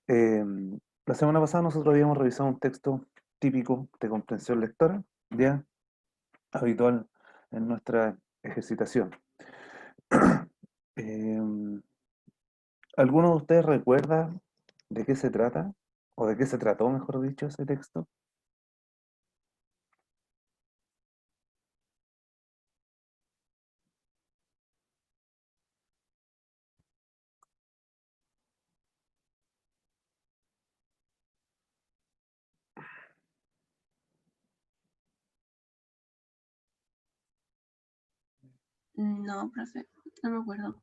Eh, la semana pasada nosotros habíamos revisado un texto típico de comprensión lectora, ya habitual en nuestra ejercitación. Eh, ¿Alguno de ustedes recuerda de qué se trata? ¿O de qué se trató, mejor dicho, ese texto? No, profe, no me acuerdo.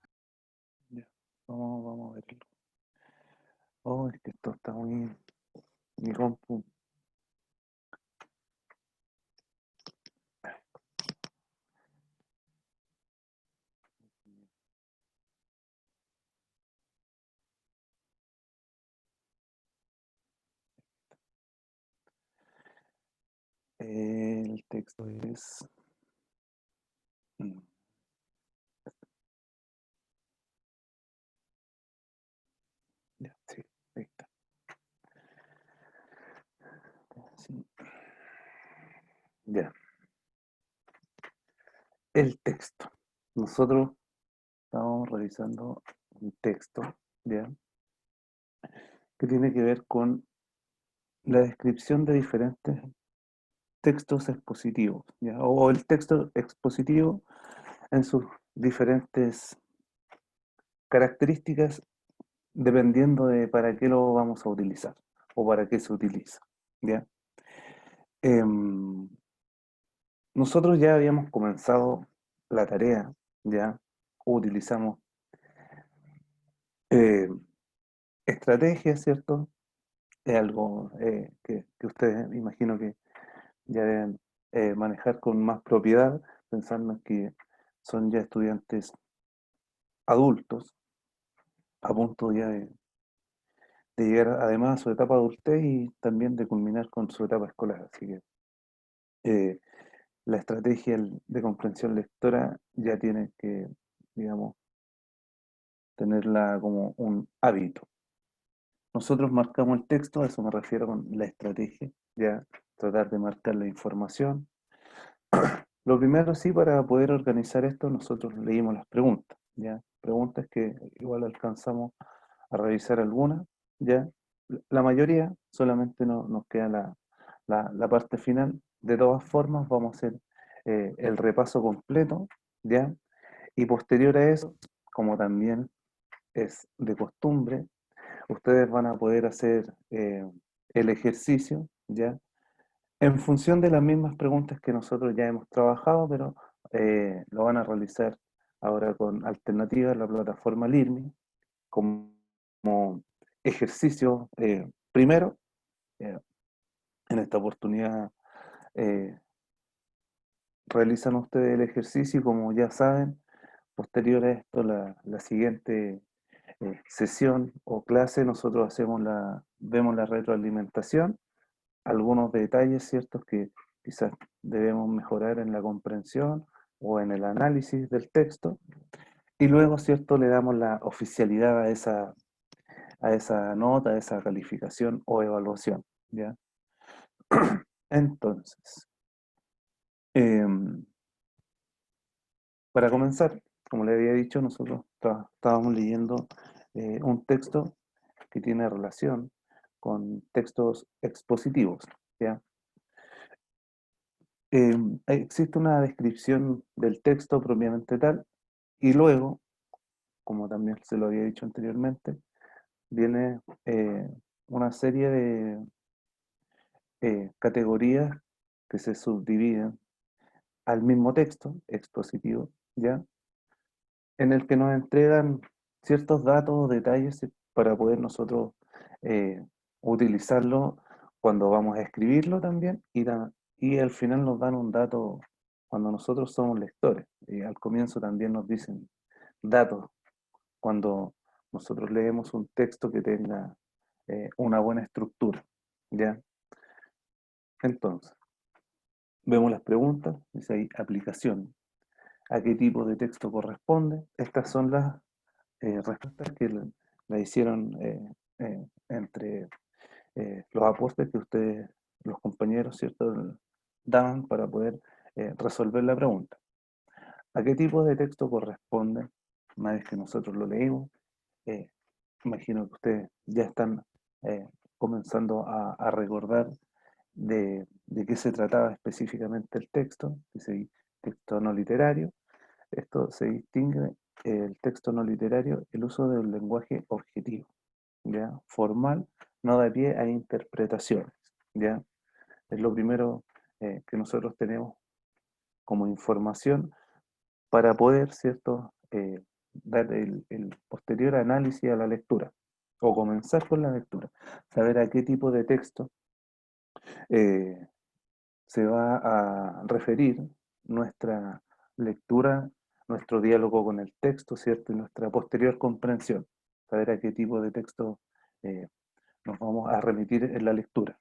Ya, vamos a verlo. Oh, es que esto está muy... Mi compu. El texto es... mm, Ya, sí, ahí está. Sí, ya, el texto. Nosotros estábamos revisando un texto, ¿ya? Que tiene que ver con la descripción de diferentes textos expositivos, ¿ya? O el texto expositivo en sus diferentes características dependiendo de para qué lo vamos a utilizar o para qué se utiliza, ¿ya? Em, Nosotros ya habíamos comenzado la tarea, ¿ya? Utilizamos eh, estrategias, ¿cierto? Es algo que ustedes me imagino que ya deben manejar con más propiedad, pensando en que son ya estudiantes adultos, a punto ya de llegar además a su etapa de adultez y también de culminar con su etapa escolar. Así que eh, la estrategia de comprensión lectora ya tiene que, digamos, tenerla como un hábito. Nosotros marcamos el texto, a eso me refiero con la estrategia, ya tratar de marcar la información. Lo primero, sí, para poder organizar esto, nosotros leímos las preguntas, ¿ya? Preguntas que igual alcanzamos a revisar algunas, ¿ya? La mayoría, solamente nos queda la parte final. De todas formas, vamos a hacer el repaso completo, ¿ya? Y posterior a eso, como también es de costumbre, ustedes van a poder hacer el ejercicio, ¿ya? En función de las mismas preguntas que nosotros ya hemos trabajado, pero lo van a realizar ahora con alternativas en la plataforma LIRMI, como ejercicio primero. eh, en esta oportunidad eh, realizan ustedes el ejercicio y como ya saben, posterior a esto, la siguiente sesión o clase, nosotros vemos la retroalimentación, algunos detalles ciertos que quizás debemos mejorar en la comprensión o en el análisis del texto, y luego, cierto, le damos la oficialidad a esa nota, a esa calificación o evaluación, ¿ya? Entonces, em, para comenzar, como le había dicho, nosotros estábamos leyendo un texto que tiene relación con textos expositivos, ¿ya? Existe una descripción del texto propiamente tal, y luego, como también se lo había dicho anteriormente, viene una serie de categorías que se subdividen al mismo texto expositivo, ¿ya? En el que nos entregan ciertos datos o detalles para poder nosotros eh, utilizarlo cuando vamos a escribirlo también y al final nos dan un dato cuando nosotros somos lectores. Al comienzo también nos dicen datos cuando nosotros leemos un texto que tenga una buena estructura, ¿ya? Entonces, vemos las preguntas, dice ahí aplicación, a qué tipo de texto corresponde. Estas son las respuestas que la hicieron entre los aportes que ustedes, los compañeros, ¿cierto?, daban para poder resolver la pregunta. ¿A qué tipo de texto corresponde? Una vez que nosotros lo leímos, eh, imagino que ustedes ya están comenzando a recordar de qué se trataba específicamente el texto, ese texto no literario. Esto se distingue, el texto no literario, el uso del lenguaje objetivo, ¿ya? Formal, no da pie a interpretaciones, ¿ya? Es lo primero que nosotros tenemos como información para poder, ¿cierto?, dar el posterior análisis a la lectura, o comenzar con la lectura, saber a qué tipo de texto eh, se va a referir nuestra lectura, nuestro diálogo con el texto, ¿cierto?, y nuestra posterior comprensión, saber a qué tipo de texto eh, nos vamos a remitir en la lectura.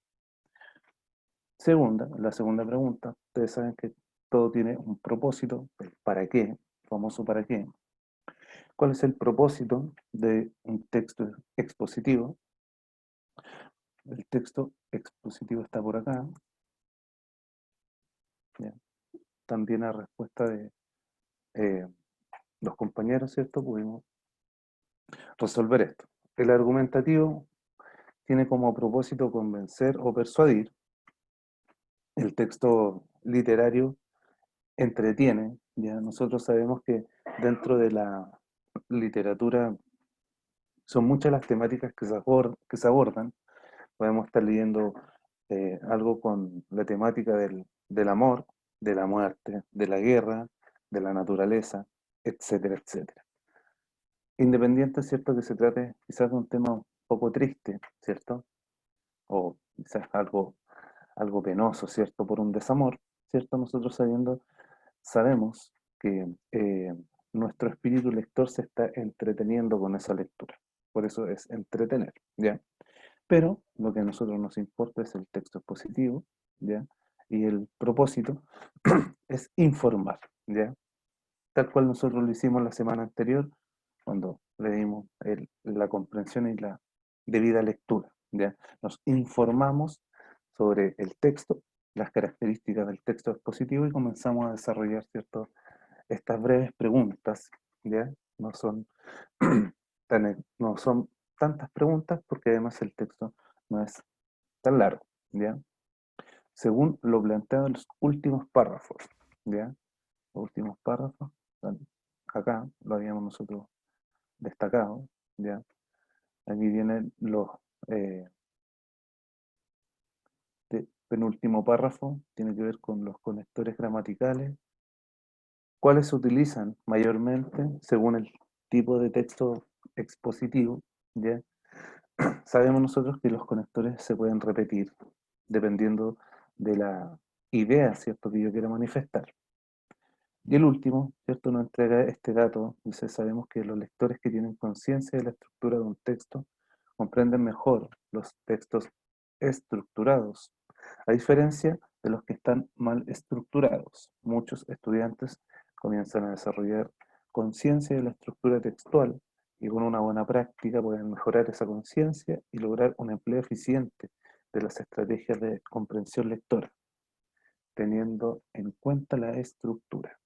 La segunda pregunta, ustedes saben que todo tiene un propósito, el para qué, famoso para qué. ¿Cuál es el propósito de un texto expositivo? El texto expositivo está por acá. ¿Ya? También a respuesta de los compañeros, ¿cierto? Pudimos resolver esto. El argumentativo tiene como propósito convencer o persuadir. El texto literario entretiene. Ya nosotros sabemos que dentro de la literatura son muchas las temáticas que se abordan. Podemos estar leyendo algo con la temática del amor, de la muerte, de la guerra, de la naturaleza, etcétera, etcétera. Independiente, ¿cierto?, que se trate quizás de un tema un poco triste, ¿cierto? O quizás algo penoso, ¿cierto?, por un desamor, ¿cierto? Nosotros sabemos que nuestro espíritu lector se está entreteniendo con esa lectura. Por eso es entretener, ¿ya? Pero lo que a nosotros nos importa es el texto expositivo, ¿ya? Y el propósito es informar, ¿ya? Tal cual nosotros lo hicimos la semana anterior, cuando leímos la comprensión y la debida lectura, ¿ya? Nos informamos sobre el texto, las características del texto expositivo y comenzamos a desarrollar, ¿cierto?, estas breves preguntas, ¿ya? No son, no son tantas preguntas porque además el texto no es tan largo, ¿ya? Según lo planteado en los últimos párrafos, ¿ya? Los últimos párrafos, acá lo habíamos nosotros destacado, ¿ya? Aquí vienen los penúltimo párrafo, tiene que ver con los conectores gramaticales, cuáles se utilizan mayormente según el tipo de texto expositivo, ¿ya? Sabemos nosotros que los conectores se pueden repetir dependiendo de la idea, ¿cierto?, que yo quiera manifestar. Y el último, ¿cierto?, nos entrega este dato, dice, sabemos que los lectores que tienen conciencia de la estructura de un texto comprenden mejor los textos estructurados, a diferencia de los que están mal estructurados. Muchos estudiantes comienzan a desarrollar conciencia de la estructura textual y con una buena práctica pueden mejorar esa conciencia y lograr un empleo eficiente de las estrategias de comprensión lectora, teniendo en cuenta la estructura.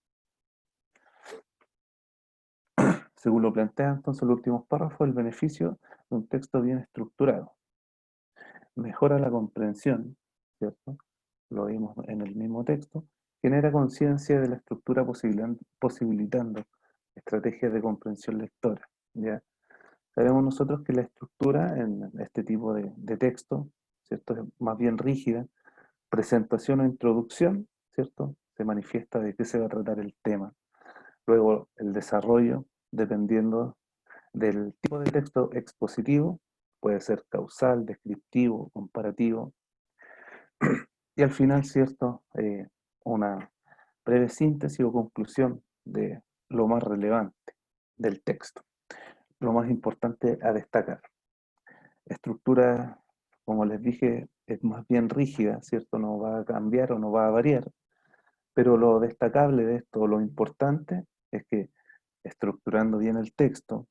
Según lo plantea entonces los últimos párrafos, el beneficio de un texto bien estructurado mejora la comprensión, ¿cierto? Lo vimos en el mismo texto, genera conciencia de la estructura posibilitando estrategias de comprensión lectora, ¿ya? Sabemos nosotros que la estructura en este tipo de texto, ¿cierto?, es más bien rígida. Presentación o introducción, ¿cierto?, se manifiesta de qué se va a tratar el tema. Luego el desarrollo, dependiendo del tipo de texto expositivo, puede ser causal, descriptivo, comparativo. Y al final, ¿cierto?, una breve síntesis o conclusión de lo más relevante del texto, lo más importante a destacar. Estructura, como les dije, es más bien rígida, ¿cierto? No va a cambiar o no va a variar, pero lo destacable de esto, lo importante, es que estructurando bien el texto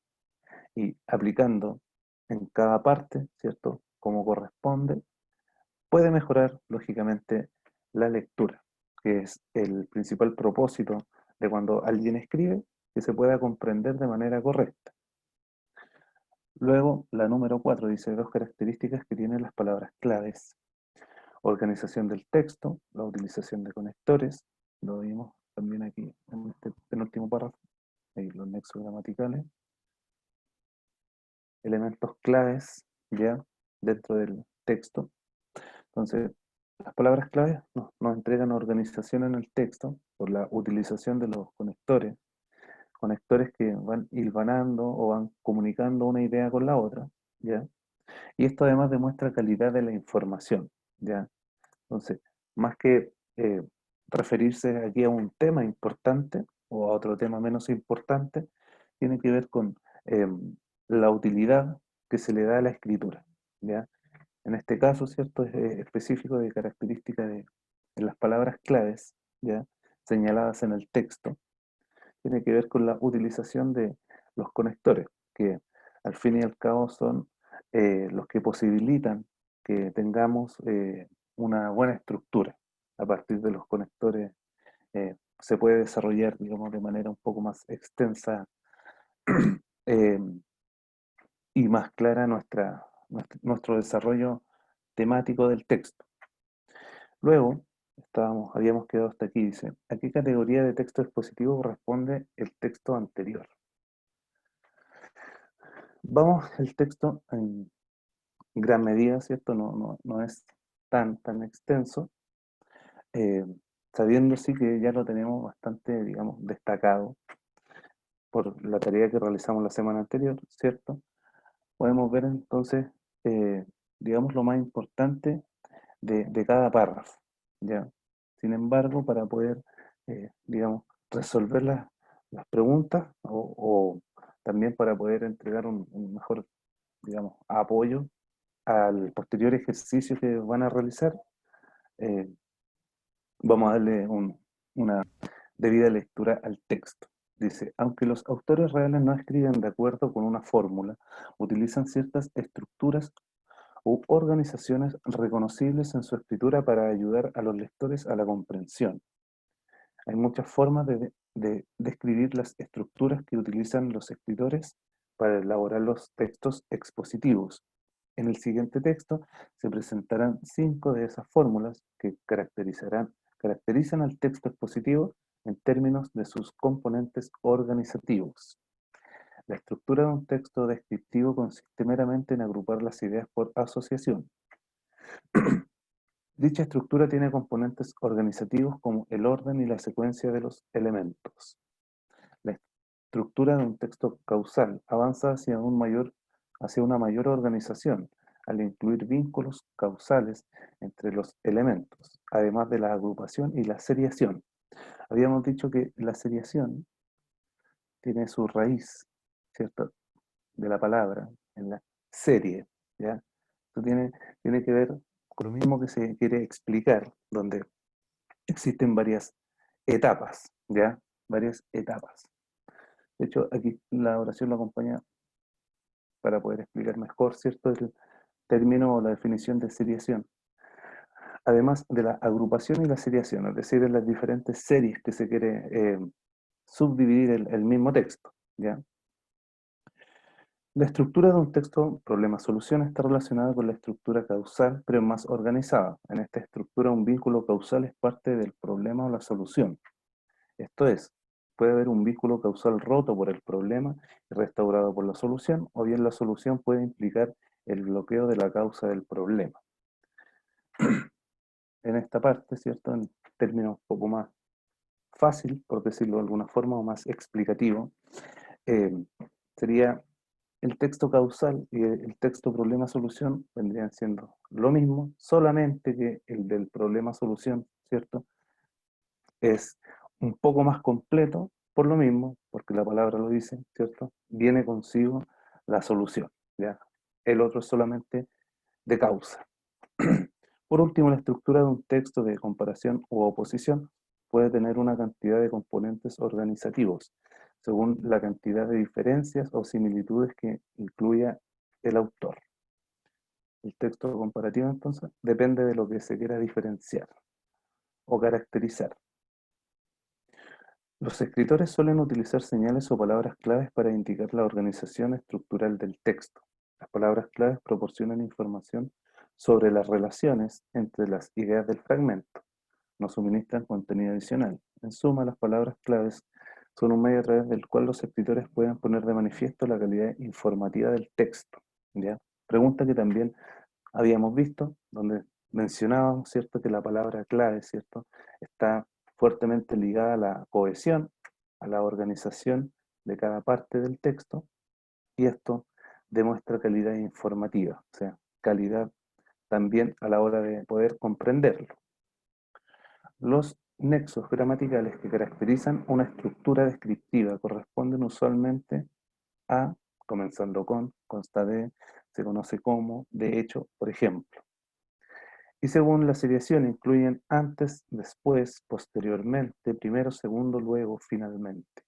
y aplicando en cada parte, ¿cierto? Como corresponde, puede mejorar, lógicamente, la lectura, que es el principal propósito de cuando alguien escribe, que se pueda comprender de manera correcta. Luego, la número 4 dice dos características que tienen las palabras claves. Organización del texto, la utilización de conectores, lo vimos también aquí en este penúltimo párrafo, ahí los nexos gramaticales. Elementos claves ya dentro del texto. Entonces, las palabras claves nos entregan organización en el texto por la utilización de los conectores que van hilvanando o van comunicando una idea con la otra, ¿ya? Y esto además demuestra calidad de la información, ¿ya? Entonces, más que referirse aquí a un tema importante o a otro tema menos importante, tiene que ver con la utilidad que se le da a la escritura, ¿ya? En este caso, ¿cierto? Es específico de característica de las palabras claves, ¿ya? Señaladas en el texto, tiene que ver con la utilización de los conectores, que al fin y al cabo son los que posibilitan que tengamos una buena estructura. A partir de los conectores se puede desarrollar, digamos, de manera un poco más extensa eh, y más clara nuestro desarrollo temático del texto. Luego, habíamos quedado hasta aquí, dice, ¿a qué categoría de texto expositivo corresponde el texto anterior? Vamos, el texto en gran medida, ¿cierto? No es tan extenso, eh, sabiendo sí que ya lo tenemos bastante, digamos, destacado por la tarea que realizamos la semana anterior, ¿cierto? Podemos ver entonces, digamos, lo más importante de cada párrafo, ¿ya? Sin embargo, para poder, digamos, resolver las preguntas o también para poder entregar un mejor, digamos, apoyo al posterior ejercicio que van a realizar, eh, vamos a darle una debida lectura al texto. Dice, aunque los autores reales no escriben de acuerdo con una fórmula, utilizan ciertas estructuras u organizaciones reconocibles en su escritura para ayudar a los lectores a la comprensión. Hay muchas formas de describir las estructuras que utilizan los escritores para elaborar los textos expositivos. En el siguiente texto se presentarán 5 de esas fórmulas que caracterizan al texto expositivo en términos de sus componentes organizativos. La estructura de un texto descriptivo consiste meramente en agrupar las ideas por asociación. Dicha estructura tiene componentes organizativos como el orden y la secuencia de los elementos. La estructura de un texto causal avanza hacia una mayor organización al incluir vínculos causales entre los elementos, además de la agrupación y la seriación. Habíamos dicho que la seriación tiene su raíz, ¿cierto?, de la palabra, en la serie, ¿ya? Esto tiene que ver con lo mismo que se quiere explicar, donde existen varias etapas, ¿ya? Varias etapas. De hecho, aquí la oración lo acompaña para poder explicar mejor, ¿cierto?, el término o la definición de seriación. Además de la agrupación y la seriación, es decir, en las diferentes series que se quiere subdividir el mismo texto, ¿ya? La estructura de un texto problema-solución está relacionada con la estructura causal, pero más organizada. En esta estructura, un vínculo causal es parte del problema o la solución. Esto es, puede haber un vínculo causal roto por el problema y restaurado por la solución, o bien la solución puede implicar el bloqueo de la causa del problema. En esta parte, ¿cierto?, en términos un poco más fácil, por decirlo de alguna forma, o más explicativo, eh, sería el texto causal y el texto problema-solución vendrían siendo lo mismo, solamente que el del problema-solución, ¿cierto?, es un poco más completo, por lo mismo, porque la palabra lo dice, ¿cierto? Viene consigo la solución, ¿ya? El otro es solamente de causa. Por último, la estructura de un texto de comparación u oposición puede tener una cantidad de componentes organizativos, según la cantidad de diferencias o similitudes que incluya el autor. El texto comparativo, entonces, depende de lo que se quiera diferenciar o caracterizar. Los escritores suelen utilizar señales o palabras claves para indicar la organización estructural del texto. Las palabras claves proporcionan información sobre las relaciones entre las ideas del fragmento, no suministran contenido adicional. En suma, las palabras claves son un medio a través del cual los escritores pueden poner de manifiesto la calidad informativa del texto. ¿Ya? Pregunta que también habíamos visto, donde mencionábamos, ¿cierto?, que la palabra clave, ¿cierto?, está fuertemente ligada a la cohesión, a la organización de cada parte del texto, y esto demuestra calidad informativa, o sea, calidad también a la hora de poder comprenderlo. Los nexos gramaticales que caracterizan una estructura descriptiva corresponden usualmente a, comenzando con, consta de, se conoce como, de hecho, por ejemplo. Y según la seriación incluyen antes, después, posteriormente, primero, segundo, luego, finalmente.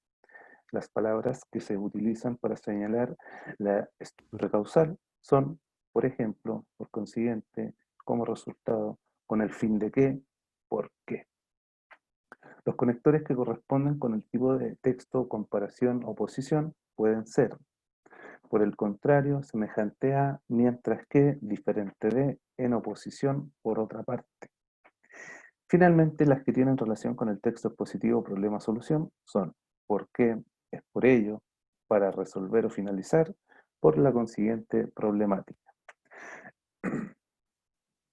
Las palabras que se utilizan para señalar la estructura causal son, por ejemplo, por consiguiente, como resultado, con el fin de qué, por qué. Los conectores que corresponden con el tipo de texto, comparación o posición pueden ser, por el contrario, semejante a, mientras que, diferente de, en oposición, por otra parte. Finalmente, las que tienen relación con el texto expositivo problema-solución son por qué, es por ello, para resolver o finalizar, por la consiguiente problemática.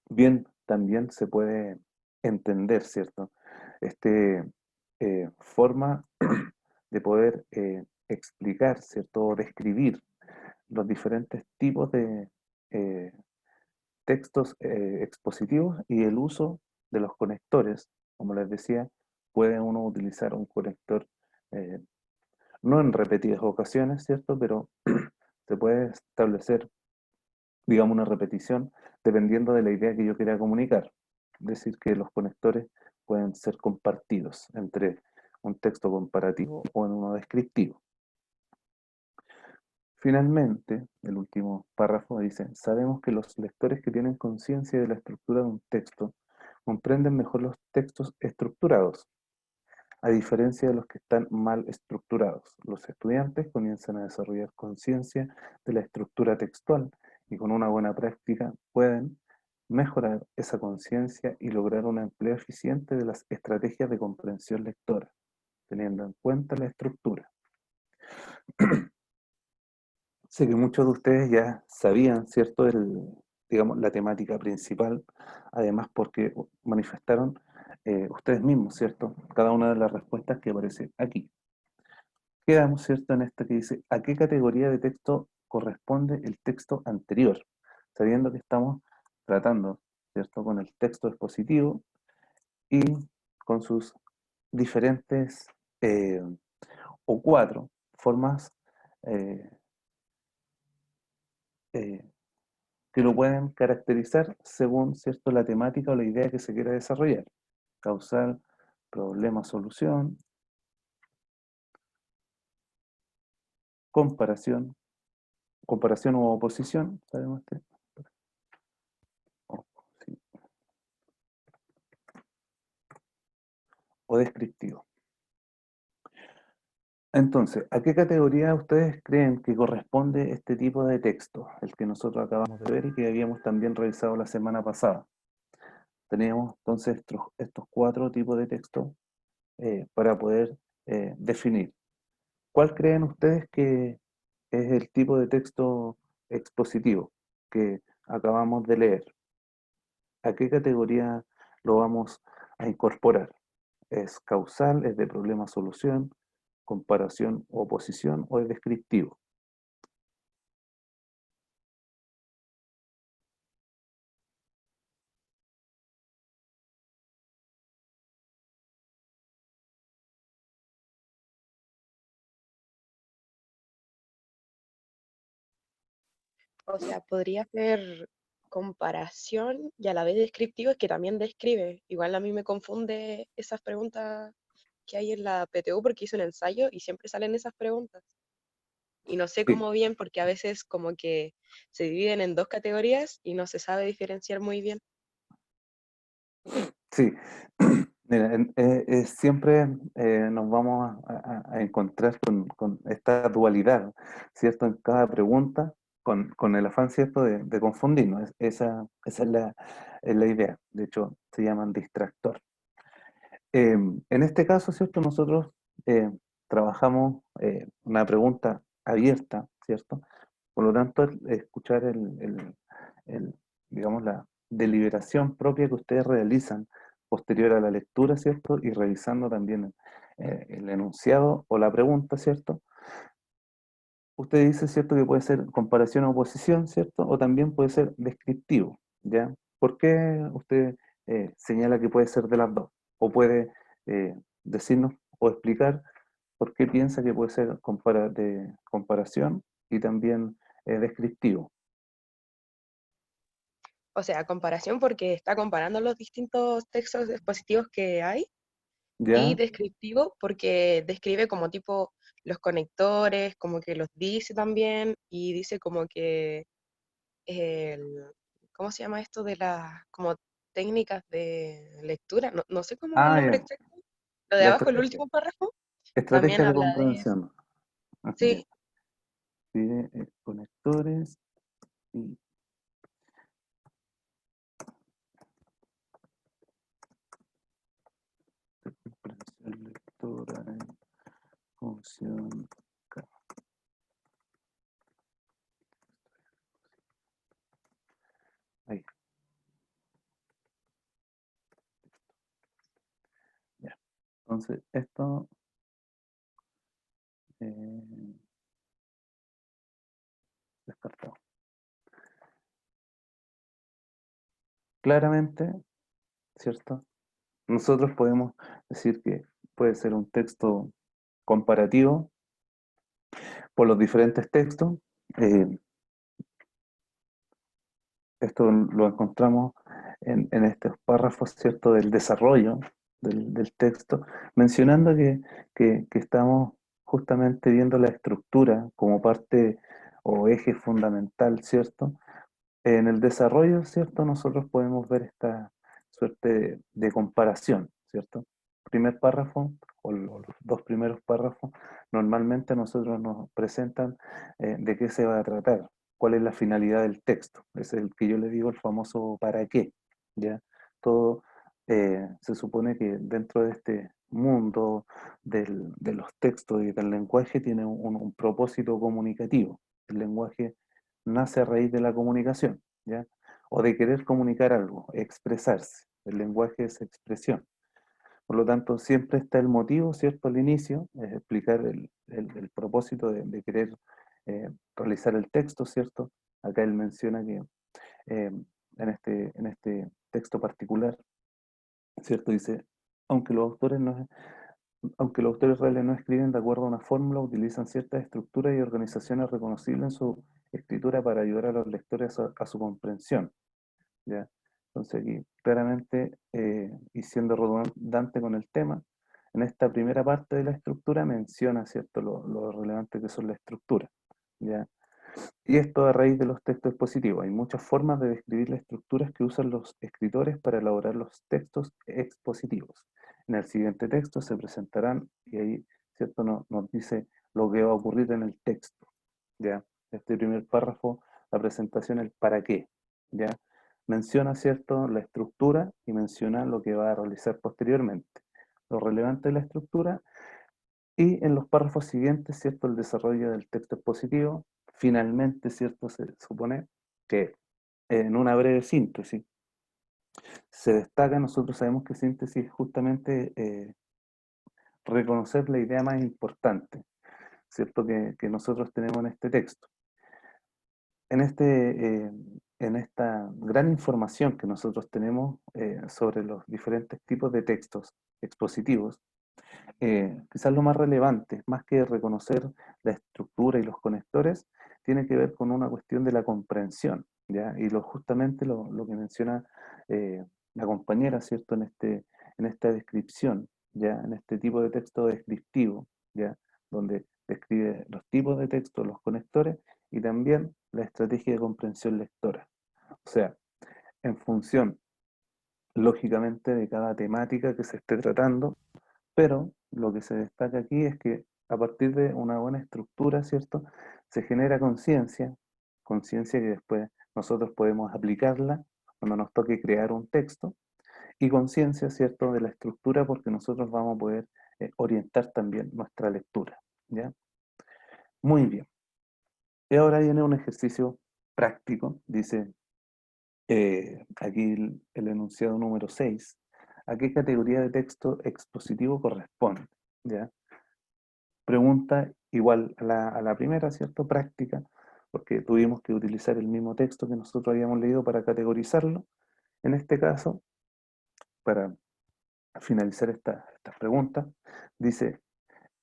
Bien, también se puede entender, ¿cierto? Este forma de poder explicar, ¿cierto? O describir los diferentes tipos de eh, textos expositivos y el uso de los conectores. Como les decía, puede uno utilizar un conector eh, no en repetidas ocasiones, ¿cierto? Pero se puede establecer, digamos, una repetición dependiendo de la idea que yo quiera comunicar. Es decir, que los conectores pueden ser compartidos entre un texto comparativo o en uno descriptivo. Finalmente, el último párrafo dice, sabemos que los lectores que tienen conciencia de la estructura de un texto comprenden mejor los textos estructurados, a diferencia de los que están mal estructurados. Los estudiantes comienzan a desarrollar conciencia de la estructura textual y con una buena práctica pueden mejorar esa conciencia y lograr un empleo eficiente de las estrategias de comprensión lectora, teniendo en cuenta la estructura. Sé que muchos de ustedes ya sabían, ¿cierto?, digamos, la temática principal, además porque manifestaron ustedes mismos, ¿cierto?, cada una de las respuestas que aparece aquí. Quedamos, ¿cierto?, en esta que dice, ¿a qué categoría de texto corresponde el texto anterior? Sabiendo que estamos tratando, ¿cierto?, con el texto expositivo y con sus diferentes o cuatro formas eh, eh, que lo pueden caracterizar según, ¿cierto?, la temática o la idea que se quiera desarrollar. Causal, problema, solución, comparación, comparación u oposición, ¿sabemos este? Sí. O descriptivo. Entonces, ¿a qué categoría ustedes creen que corresponde este tipo de texto? El que nosotros acabamos de ver y que habíamos también revisado la semana pasada. Teníamos entonces estos cuatro tipos de texto para poder definir. ¿Cuál creen ustedes que es el tipo de texto expositivo que acabamos de leer? ¿A qué categoría lo vamos a incorporar? ¿Es causal, es de problema-solución, comparación o oposición o es descriptivo? O sea, podría ser comparación y a la vez descriptivo, es que también describe. Igual a mí me confunde esas preguntas que hay en la PTU porque hice un ensayo y siempre salen esas preguntas. Y no sé Sí, cómo bien, porque a veces como que se dividen en dos categorías y no se sabe diferenciar muy bien. sí. Mira, siempre nos vamos a encontrar con esta dualidad, ¿cierto? En cada pregunta, con el afán, ¿cierto?, de confundirnos. Esa es la idea. De hecho, se llaman distractor. En este caso, ¿cierto? Nosotros eh, trabajamos una pregunta abierta, ¿cierto? Por lo tanto, escuchar digamos, la deliberación propia que ustedes realizan posterior a la lectura, ¿cierto? Y revisando también el enunciado o la pregunta, ¿cierto? Usted dice, ¿cierto?, que puede ser comparación o oposición, ¿cierto? O también puede ser descriptivo, ¿ya? ¿Por qué usted señala que puede ser de las dos? O puede decirnos o explicar por qué piensa que puede ser de comparación y también descriptivo, O sea, comparación porque está comparando los distintos textos expositivos que hay y ¿ya? descriptivo porque describe como tipo los conectores, como que los dice también y dice como que el, ¿cómo se llama esto de las como técnicas de lectura? No, no sé cómo es el Ah, nombre ya. exacto. Lo de La abajo, el último párrafo, también estrategia de habla de eso. comprensión. Ah, ya. Sí, Pide conectores y comprensión lectora en función. Ahí, ya. Entonces, esto eh, descartado. Claramente, ¿cierto? Nosotros podemos decir que puede ser un texto comparativo por los diferentes textos. Eh, Esto lo encontramos en estos párrafos, ¿cierto?, del desarrollo del texto, mencionando que estamos justamente viendo la estructura como parte o eje fundamental, ¿cierto? En el desarrollo, ¿cierto? Nosotros podemos ver esta suerte de comparación, ¿cierto? Primer párrafo o los dos primeros párrafos normalmente a nosotros nos presentan de qué se va a tratar, cuál es la finalidad del texto. Ese es el que yo le digo el famoso para qué, ¿ya? Todo se supone que dentro de este mundo de los textos y del lenguaje tiene un propósito comunicativo. El lenguaje nace a raíz de la comunicación, ¿ya? O de querer comunicar algo, expresarse. El lenguaje es expresión. Por lo tanto, siempre está el motivo, ¿cierto? Al inicio, es explicar el propósito de querer realizar el texto, ¿cierto? Acá él menciona que eh, en este texto particular, ¿cierto? Dice, aunque los autores no, aunque los autores reales no escriben de acuerdo a una fórmula, utilizan ciertas estructuras y organizaciones reconocibles en su escritura para ayudar a los lectores a su comprensión, ¿ya? Entonces aquí, claramente, y siendo redundante con el tema, en esta primera parte de la estructura menciona, ¿cierto?, lo relevante que son las estructuras, ¿ya? Y esto a raíz de los textos expositivos. Hay muchas formas de describir las estructuras que usan los escritores para elaborar los textos expositivos. En el siguiente texto se presentarán, y ahí, ¿cierto?, nos dice lo que va a ocurrir en el texto, ¿ya? Este primer párrafo, la presentación, el para qué, ¿ya? Menciona, ¿cierto?, la estructura y menciona lo que va a realizar posteriormente. Lo relevante de la estructura y en los párrafos siguientes, ¿cierto?, el desarrollo del texto expositivo. Finalmente, ¿cierto?, se supone que en una breve síntesis se destaca, nosotros sabemos que síntesis es justamente reconocer la idea más importante, ¿cierto?, que nosotros tenemos en este texto. En esta gran información que nosotros tenemos sobre los diferentes tipos de textos expositivos, quizás lo más relevante, más que reconocer la estructura y los conectores, tiene que ver con una cuestión de la comprensión, ¿ya? Y justamente lo que menciona eh, la compañera, ¿cierto?, en esta descripción, ¿ya? En este tipo de texto descriptivo, ¿ya? Donde describe los tipos de texto, los conectores, y también la estrategia de comprensión lectora. O sea, en función, lógicamente, de cada temática que se esté tratando, pero lo que se destaca aquí es que a partir de una buena estructura, ¿cierto? Se genera conciencia, conciencia que después nosotros podemos aplicarla cuando nos toque crear un texto, y conciencia, ¿cierto?, de la estructura, porque nosotros vamos a poder orientar también nuestra lectura, ¿ya? Muy bien. Y ahora viene un ejercicio práctico, dice aquí el enunciado número 6. ¿A qué categoría de texto expositivo corresponde? ¿Ya? Pregunta igual a la primera, ¿cierto? Práctica, porque tuvimos que utilizar el mismo texto que nosotros habíamos leído para categorizarlo. En este caso, para finalizar estas preguntas, dice,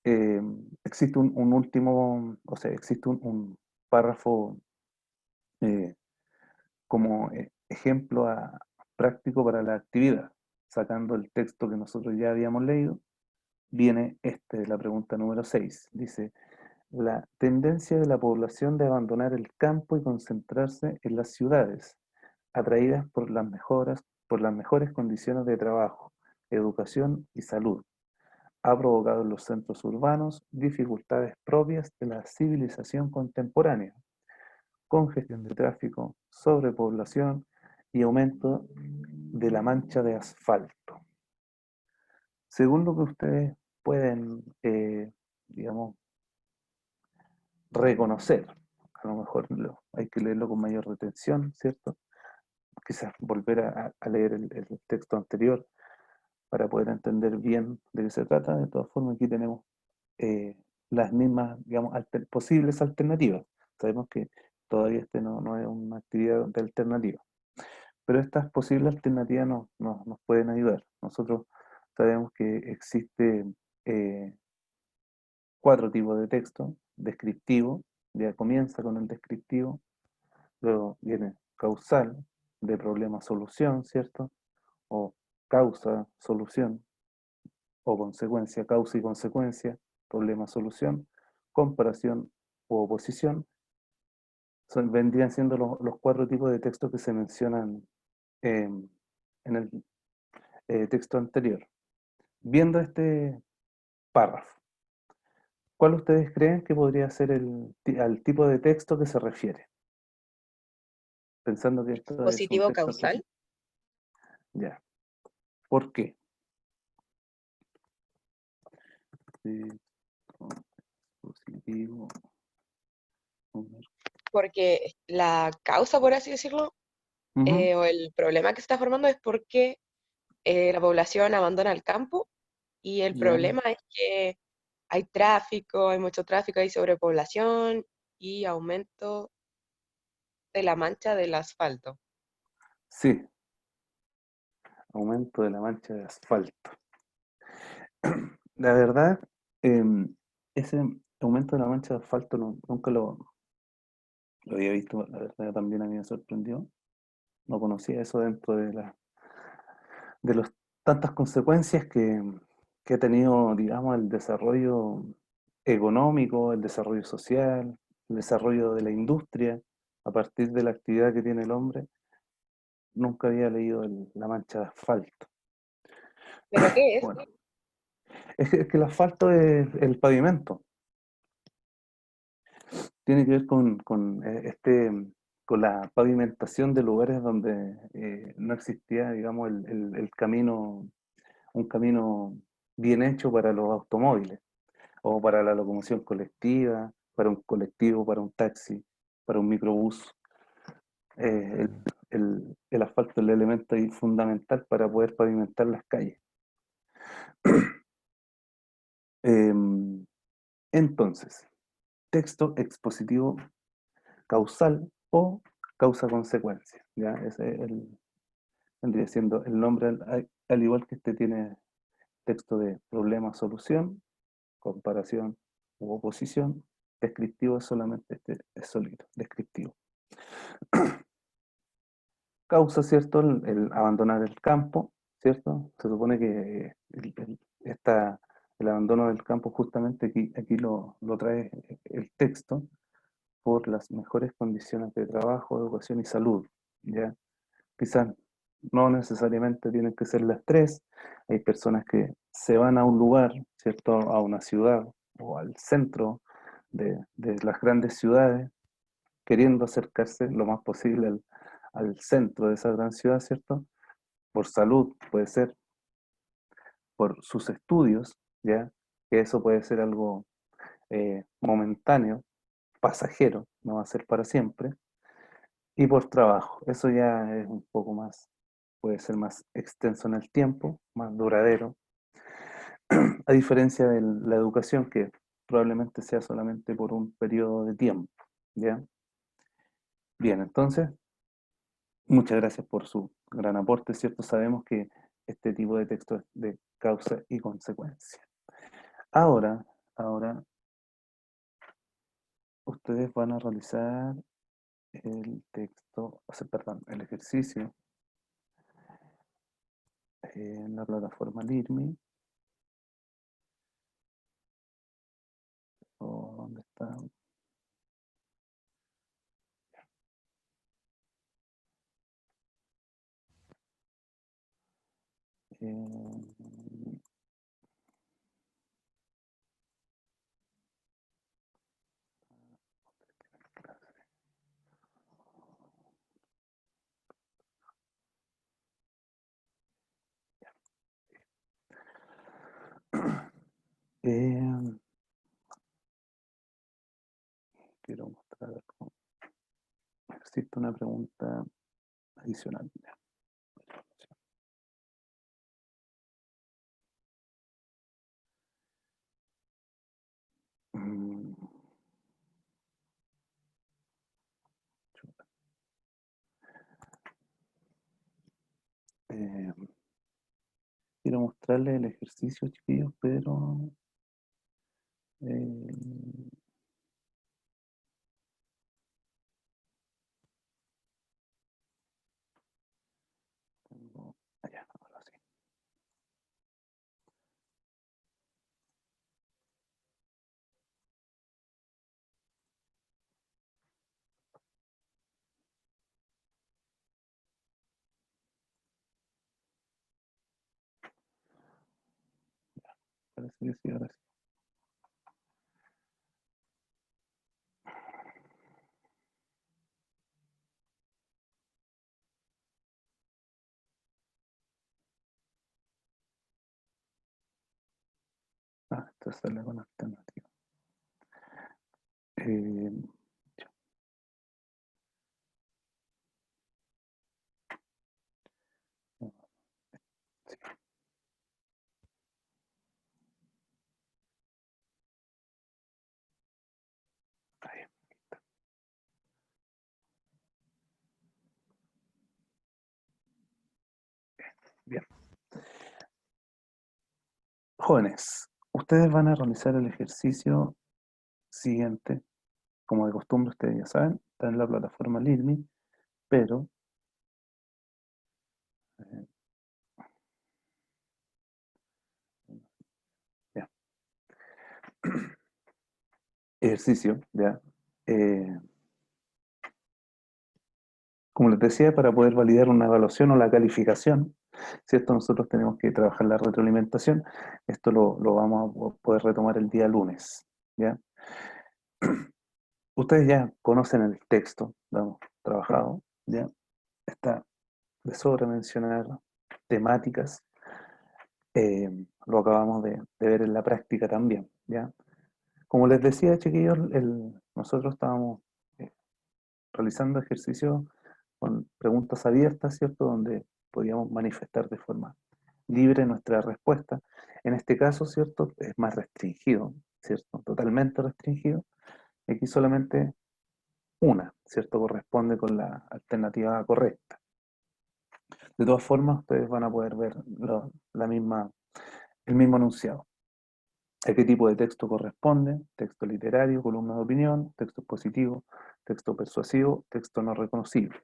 existe un último, o sea, existe un párrafo eh, como ejemplo práctico para la actividad, sacando el texto que nosotros ya habíamos leído, viene la pregunta número 6. Dice, la tendencia de la población de abandonar el campo y concentrarse en las ciudades, atraídas por las mejores condiciones de trabajo, educación y salud, ha provocado en los centros urbanos dificultades propias de la civilización contemporánea, congestión de tráfico, sobrepoblación y aumento de la mancha de asfalto. Según lo que ustedes pueden, digamos, reconocer, a lo mejor hay que leerlo con mayor retención, ¿cierto? Quizás volver a leer el texto anterior para poder entender bien de qué se trata. De todas formas, aquí tenemos las mismas, digamos, posibles alternativas. Sabemos que todavía no es una actividad de alternativa, pero estas posibles alternativas nos pueden ayudar. Nosotros sabemos que existe 4 tipos de texto: descriptivo, ya comienza con el descriptivo, luego viene causal, de problema-solución, ¿cierto? O causa-solución, o consecuencia, causa y consecuencia, problema-solución, comparación u oposición. Vendrían siendo los 4 tipos de textos que se mencionan en el texto anterior. Viendo este párrafo, ¿cuál ustedes creen que podría ser al tipo de texto que se refiere? Pensando que esto es un Positivo texto causal. expositivo. Ya. ¿Por qué? Positivo. Porque la causa, por así decirlo, Ujú, o el problema que se está formando es porque la población abandona el campo y el ya. problema es que hay tráfico, hay mucho tráfico, hay sobrepoblación y aumento de la mancha del asfalto. Sí, aumento de la mancha de asfalto. La verdad, ese aumento de la mancha de asfalto nunca lo había visto. La verdad, también a mí me sorprendió. No conocía eso dentro de las tantas consecuencias que ha tenido, digamos, el desarrollo económico, el desarrollo social, el desarrollo de la industria, a partir de la actividad que tiene el hombre. Nunca había leído la mancha de asfalto. ¿Pero qué es? Bueno, es que el asfalto es el pavimento. Tiene que ver con la pavimentación de lugares donde no existía, digamos, el camino, un camino bien hecho para los automóviles, o para la locomoción colectiva, para un colectivo, para un taxi, para un microbús. El asfalto es el elemento ahí fundamental para poder pavimentar las calles. Em, entonces, texto expositivo causal o causa-consecuencia. ¿Ya? Vendría siendo el nombre, al igual que este tiene texto de problema-solución, comparación u oposición. Descriptivo es solamente es solito, descriptivo. Causa, ¿cierto? El abandonar el campo, ¿cierto? Se supone que el el abandono del campo justamente aquí lo trae el texto por las mejores condiciones de trabajo, educación y salud, ¿ya? Quizás no necesariamente tienen que ser las tres, hay personas que se van a un lugar, ¿cierto? A una ciudad o al centro de las grandes ciudades, queriendo acercarse lo más posible al centro de esa gran ciudad, ¿cierto? Por salud, puede ser, por sus estudios, ¿ya? Que eso puede ser algo momentáneo, pasajero, no va a ser para siempre, y por trabajo. Eso ya es un poco más, puede ser más extenso en el tiempo, más duradero, a diferencia de la educación que probablemente sea solamente por un periodo de tiempo, ¿ya? Bien, entonces, muchas gracias por su gran aporte, ¿cierto? Sabemos que este tipo de texto es de causa y consecuencia. Ahora, ustedes van a realizar el texto, perdón, el ejercicio en la plataforma LearnMe. ¿O dónde está? Eh, eh, quiero mostrar algo. Existe una pregunta adicional. Mm, chuta. Eh, quiero mostrarles el ejercicio, chiquillos, pero eh, allá, ahora sí. Parece que sí, ahora sí. Esto sale con alternativa. Eh, sí, ahí, bien. Jóvenes, ustedes van a realizar el ejercicio siguiente. Como de costumbre, ustedes ya saben, está en la plataforma LearnMe, pero eh, ya. Ejercicio, ya. Eh, como les decía, para poder validar una evaluación o la calificación, ¿cierto? Nosotros tenemos que trabajar la retroalimentación. Esto lo vamos a poder retomar el día lunes, ¿ya? Ustedes ya conocen el texto, lo hemos trabajado, ¿ya? Está de sobra mencionar temáticas, lo acabamos de ver en la práctica también, ¿ya? Como les decía, chiquillos, nosotros estábamos eh, realizando ejercicios con preguntas abiertas, ¿cierto? Donde podíamos manifestar de forma libre nuestra respuesta. En este caso, ¿cierto? Es más restringido, ¿cierto? Totalmente restringido. Aquí solamente una, ¿cierto? Corresponde con la alternativa correcta. De todas formas, ustedes van a poder ver el mismo enunciado. ¿A qué tipo de texto corresponde? Texto literario, columna de opinión, texto expositivo, texto persuasivo, texto no reconocible.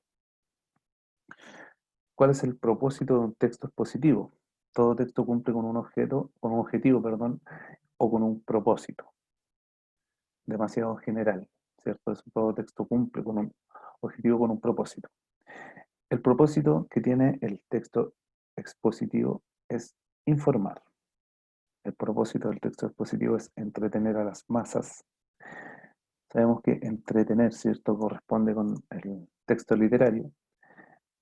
¿Cuál es el propósito de un texto expositivo? todo texto cumple con un objetivo, perdón, o con un propósito. Demasiado general, ¿cierto? Todo texto cumple con un objetivo, con un propósito. El propósito que tiene el texto expositivo es informar. El propósito del texto expositivo es entretener a las masas. Sabemos que entretener, ¿cierto?, corresponde con el texto literario.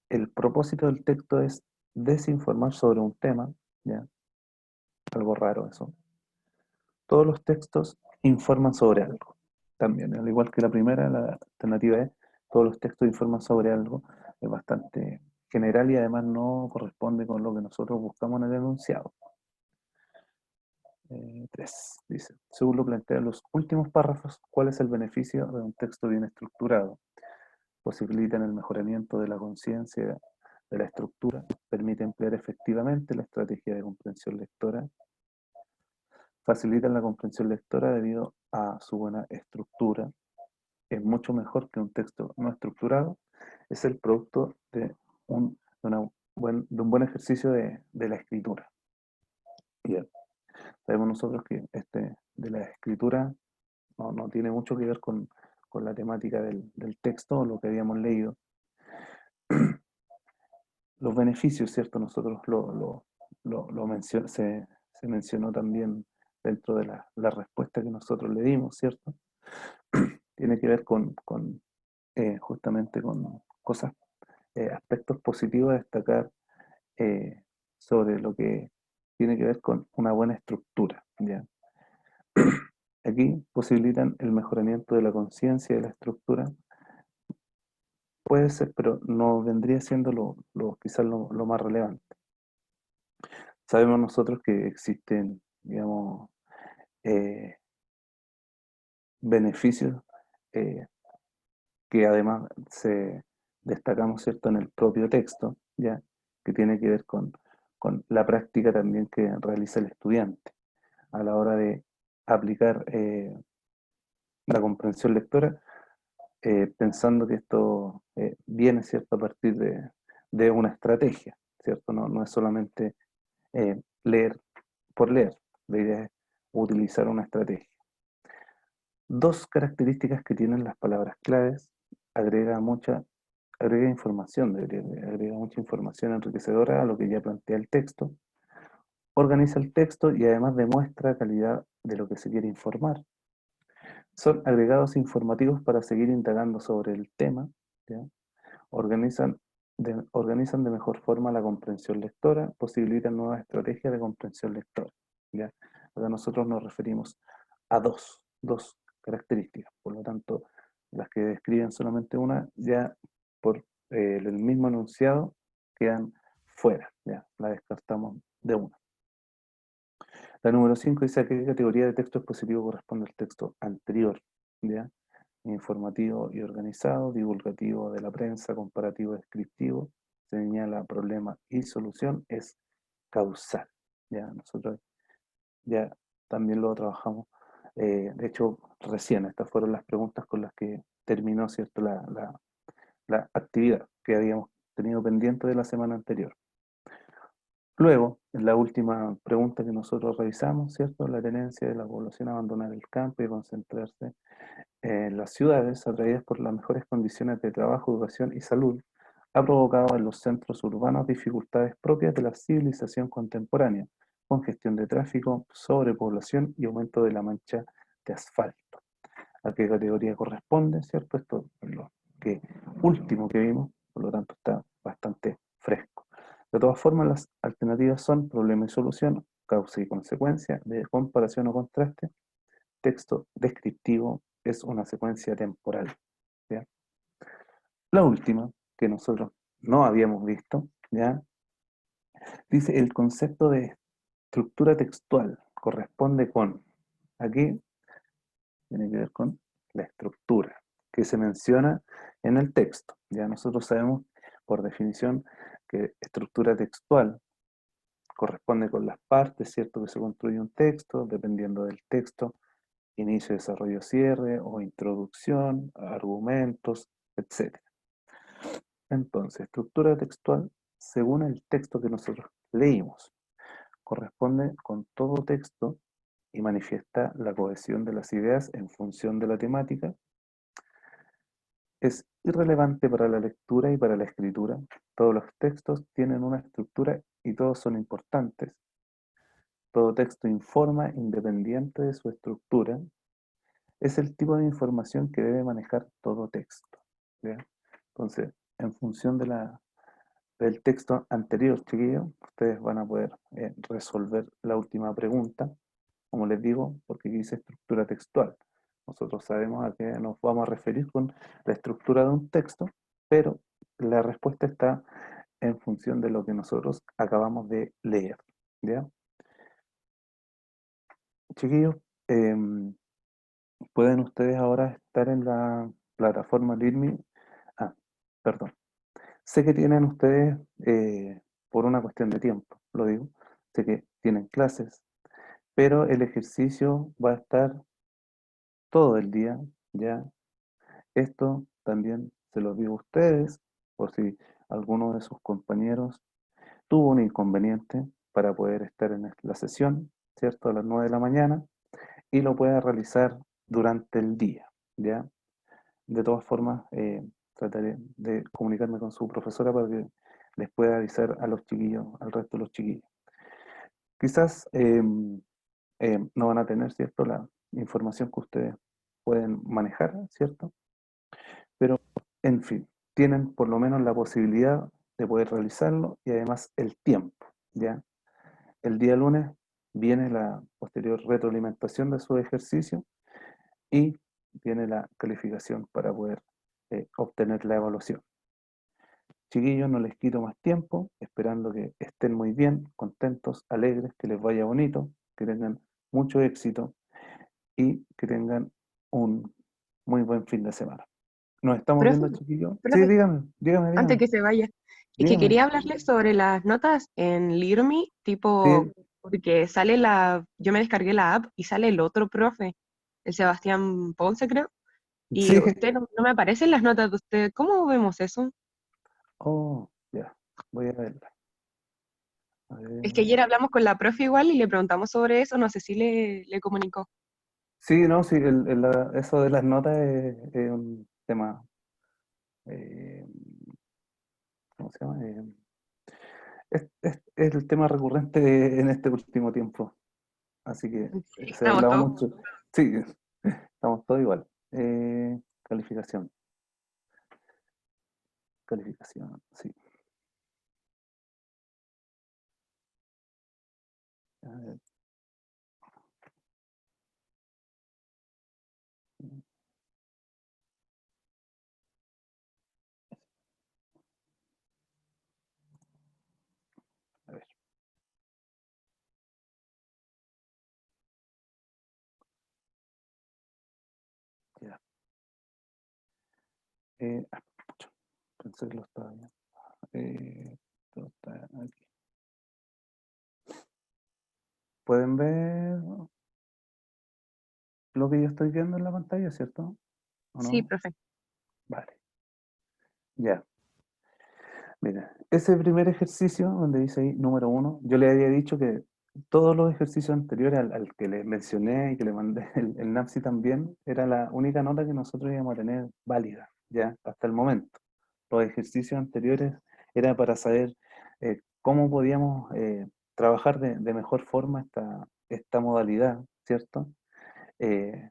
El propósito del texto es desinformar sobre un tema, ¿ya? Algo raro eso. Todos los textos informan sobre algo. También, al igual que la primera, la alternativa es todos los textos informan sobre algo. Es bastante general y además no corresponde con lo que nosotros buscamos en el enunciado. 3. Dice, según lo plantean los últimos párrafos, ¿cuál es el beneficio de un texto bien estructurado? Posibilitan el mejoramiento de la conciencia de la estructura, permite emplear efectivamente la estrategia de comprensión lectora, facilitan la comprensión lectora debido a su buena estructura, es mucho mejor que un texto no estructurado, es el producto de un buen ejercicio de la escritura. Bien, sabemos nosotros que de la escritura no tiene mucho que ver con la temática del texto o lo que habíamos leído. Los beneficios, ¿cierto? Nosotros se mencionó también dentro de la respuesta que nosotros le dimos, ¿cierto? Tiene que ver justamente con cosas, aspectos positivos a destacar sobre lo que tiene que ver con una buena estructura, ¿ya? Aquí posibilitan el mejoramiento de la conciencia de la estructura. Puede ser, pero no vendría siendo quizás lo más relevante. Sabemos nosotros que existen, digamos, beneficios eh, que además destacamos, ¿cierto?, en el propio texto, ¿ya? Que tiene que ver con la práctica también que realiza el estudiante a la hora de aplicar la comprensión lectora, pensando que esto viene, ¿cierto?, a partir de una estrategia, ¿cierto? No es solamente leer por leer, la idea es utilizar una estrategia. Dos características que tienen las palabras claves: agrega información, agrega mucha información enriquecedora a lo que ya plantea el texto, organiza el texto y además demuestra calidad de lo que se quiere informar. Son agregados informativos para seguir indagando sobre el tema, ¿ya? Organizan de mejor forma la comprensión lectora, posibilitan nuevas estrategias de comprensión lectora, ¿ya? Ahora nosotros nos referimos a dos características, por lo tanto, las que describen solamente una, ya por el mismo enunciado, quedan fuera, ya, la descartamos de una. La número 5 dice a qué categoría de texto expositivo corresponde el texto anterior, ¿ya? Informativo y organizado, divulgativo de la prensa, comparativo descriptivo, señala problema y solución, es causal, ¿ya? Nosotros ya también lo trabajamos, de hecho recién estas fueron las preguntas con las que terminó, ¿cierto?, la actividad que habíamos tenido pendiente de la semana anterior. Luego, en la última pregunta que nosotros revisamos, ¿cierto?, la tendencia de la población a abandonar el campo y concentrarse en las ciudades, atraídas por las mejores condiciones de trabajo, educación y salud, ha provocado en los centros urbanos dificultades propias de la civilización contemporánea, congestión de tráfico, sobrepoblación y aumento de la mancha de asfalto. ¿A qué categoría corresponde, cierto? Esto es lo último que vimos, por lo tanto está bastante fresco. De todas formas, las alternativas son problema y solución, causa y consecuencia, de comparación o contraste, texto descriptivo, es una secuencia temporal, ¿ya? La última, que nosotros no habíamos visto, ¿ya? Dice el concepto de estructura textual corresponde con, aquí tiene que ver con la estructura que se menciona en el texto. Ya nosotros sabemos por definición que estructura textual corresponde con las partes, ¿cierto?, que se construye un texto, dependiendo del texto, inicio, desarrollo, cierre o introducción, argumentos, etc. Entonces, estructura textual según el texto que nosotros leímos. corresponde con todo texto y manifiesta la cohesión de las ideas en función de la temática. Es irrelevante para la lectura y para la escritura. Todos los textos tienen una estructura y todos son importantes. Todo texto informa independiente de su estructura. Es el tipo de información que debe manejar todo texto. ¿Ya? Entonces, en función del texto anterior, chiquillos, ustedes van a poder resolver la última pregunta, como les digo, porque aquí dice estructura textual. Nosotros sabemos a qué nos vamos a referir con la estructura de un texto, pero la respuesta está en función de lo que nosotros acabamos de leer. ¿Ya? Chiquillos, pueden ustedes ahora estar en la plataforma Learme. Ah, perdón. Sé que tienen ustedes, por una cuestión de tiempo, lo digo, sé que tienen clases, pero el ejercicio va a estar todo el día, ¿ya? Esto también se lo digo a ustedes, por si alguno de sus compañeros tuvo un inconveniente para poder estar en la sesión, ¿cierto? A las 9 de la mañana, y lo pueda realizar durante el día, ¿ya? De todas formas, trataré de comunicarme con su profesora para que les pueda avisar a los chiquillos, al resto de los chiquillos. Quizás no van a tener, ¿cierto?, la información que ustedes pueden manejar, ¿cierto? Pero, en fin, tienen por lo menos la posibilidad de poder realizarlo y además el tiempo, ¿ya? El día lunes viene la posterior retroalimentación de su ejercicio y viene la calificación para poder obtener la evaluación. Chiquillos, no les quito más tiempo, esperando que estén muy bien, contentos, alegres, que les vaya bonito, que tengan mucho éxito y que tengan un muy buen fin de semana. ¿Nos estamos Profe, viendo, chiquillos? Sí, profe, dígame, dígame, antes dígame, que se vaya, es que dígame. quería hablarles sobre las notas en Learme, tipo, Sí, porque sale yo me descargué la app y sale el otro profe, el Sebastián Ponce, creo, y sí. usted no me aparecen las notas de usted. ¿Cómo vemos eso? Oh, ya, voy a verla. A Es que ver. ayer hablamos con la profe igual y le preguntamos sobre eso, no sé si le comunicó. Sí, no, sí, eso de las notas es un tema, eh, ¿cómo se llama? Es el tema recurrente en este último tiempo, así que Sí, se ha estamos hablado todos. mucho. Sí, estamos todos igual. Calificación, calificación, sí. A ver, a ver, ya. Pucha, pensé que lo estaba viendo. Esto está aquí. ¿Pueden ver lo que yo estoy viendo en la pantalla, cierto? ¿O Sí, no? profe. Vale, ya. Mira, ese primer ejercicio donde dice ahí número 1, yo le había dicho que todos los ejercicios anteriores al que le mencioné y que le mandé el NAPSI también, era la única nota que nosotros íbamos a tener válida, ya, hasta el momento. Los ejercicios anteriores era para saber cómo podíamos trabajar de mejor forma esta modalidad, ¿cierto? Eh,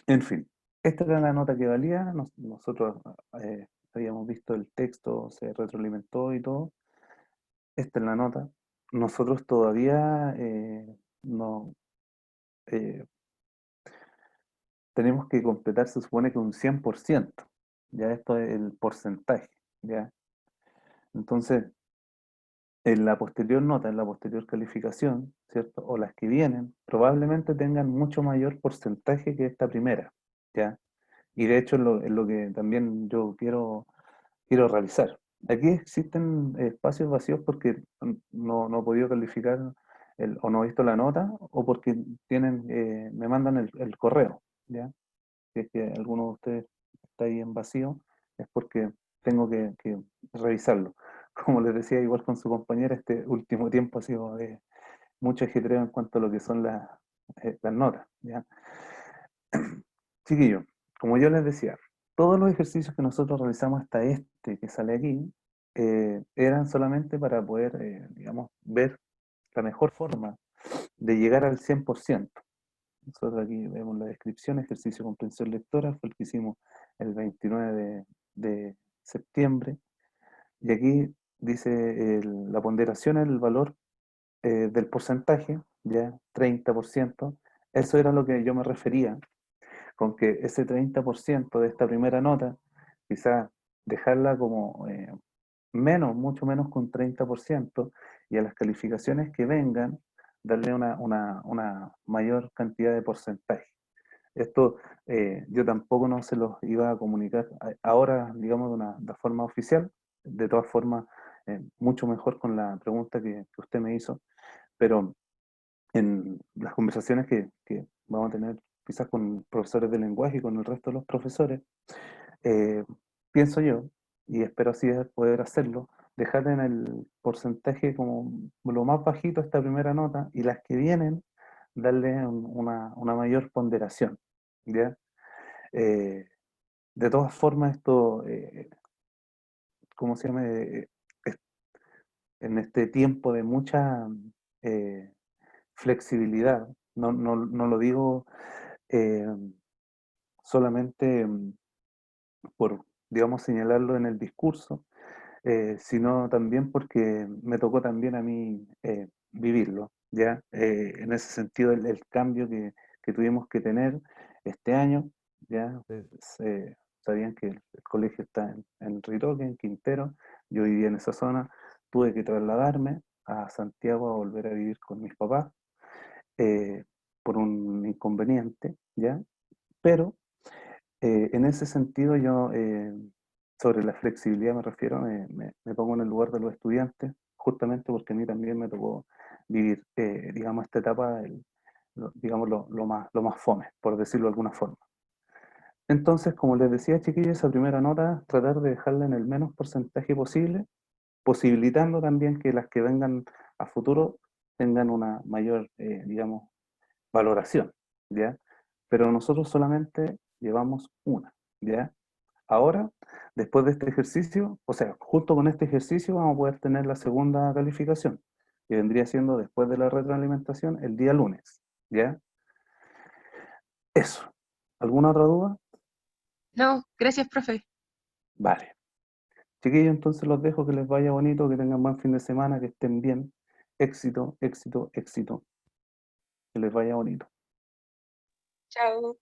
en fin, esta era la nota que valía, nosotros habíamos visto el texto, se retroalimentó y todo. Esta es la nota. Nosotros todavía no eh, tenemos que completar, se supone que un 100%. Ya esto es el porcentaje, ¿ya? Entonces, en la posterior nota, en la posterior calificación, ¿cierto? O las que vienen, probablemente tengan mucho mayor porcentaje que esta primera, ¿ya? Y de hecho es lo que también yo quiero realizar. Aquí existen espacios vacíos porque no he podido calificar o no he visto la nota o porque me mandan el correo, ¿ya? Si es que alguno de ustedes está ahí en vacío, es porque tengo que revisarlo. como les decía, igual con su compañera, este último tiempo ha sido de mucho ajetreo en cuanto a lo que son las notas, ¿ya? Chiquillos, como yo les decía, todos los ejercicios que nosotros realizamos hasta este que sale aquí, eran solamente para poder, digamos, ver la mejor forma de llegar al 100%. Nosotros aquí vemos la descripción, ejercicio de comprensión lectora, fue el que hicimos el 29 de septiembre, y aquí dice la ponderación, el valor del porcentaje, ya 30%, eso era lo que yo me refería, con que ese 30% de esta primera nota, quizás dejarla como menos, mucho menos que un 30%, y a las calificaciones que vengan, darle una mayor cantidad de porcentaje. Esto yo tampoco no se los iba a comunicar ahora, digamos, de forma oficial, de todas formas, mucho mejor con la pregunta que usted me hizo, pero en las conversaciones que vamos a tener quizás con profesores de lenguaje y con el resto de los profesores, eh, pienso yo, y espero así poder hacerlo, dejar en el porcentaje como lo más bajito esta primera nota, y las que vienen, darle una mayor ponderación, ¿ya? Eh, de todas formas, esto, ¿cómo se llama? En este tiempo de mucha eh, flexibilidad, no lo digo eh, solamente por, digamos, señalarlo en el discurso, sino también porque me tocó también a mí vivirlo, ¿ya? En ese sentido, el cambio que tuvimos que tener este año, ¿ya? Sabían que el colegio está en Riroque, en Quintero, yo vivía en esa zona, tuve que trasladarme a Santiago a volver a vivir con mis papás eh, por un inconveniente, ¿ya? Pero en ese sentido yo, sobre la flexibilidad me refiero, me pongo en el lugar de los estudiantes, justamente porque a mí también me tocó vivir, digamos, esta etapa, digamos, lo más fome, por decirlo de alguna forma. Entonces, como les decía, chiquillos, esa primera nota, tratar de dejarla en el menos porcentaje posible, posibilitando también que las que vengan a futuro tengan una mayor, digamos, valoración, ¿ya? Pero nosotros solamente llevamos una, ¿ya? Ahora, después de este ejercicio, o sea, justo con este ejercicio vamos a poder tener la segunda calificación, que vendría siendo después de la retroalimentación el día lunes, ¿ya? Eso. ¿Alguna otra duda? No, gracias, profe. Vale. Chiquillos, entonces los dejo, que les vaya bonito, que tengan buen fin de semana, que estén bien. Éxito, éxito, éxito. Que les vaya bonito. Chao.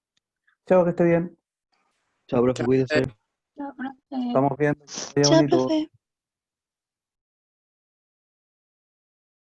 Chao, que esté bien. Chao, profe, Chao, cuídese. Chao, profe. Estamos viendo, que les vaya chao, bonito. profe.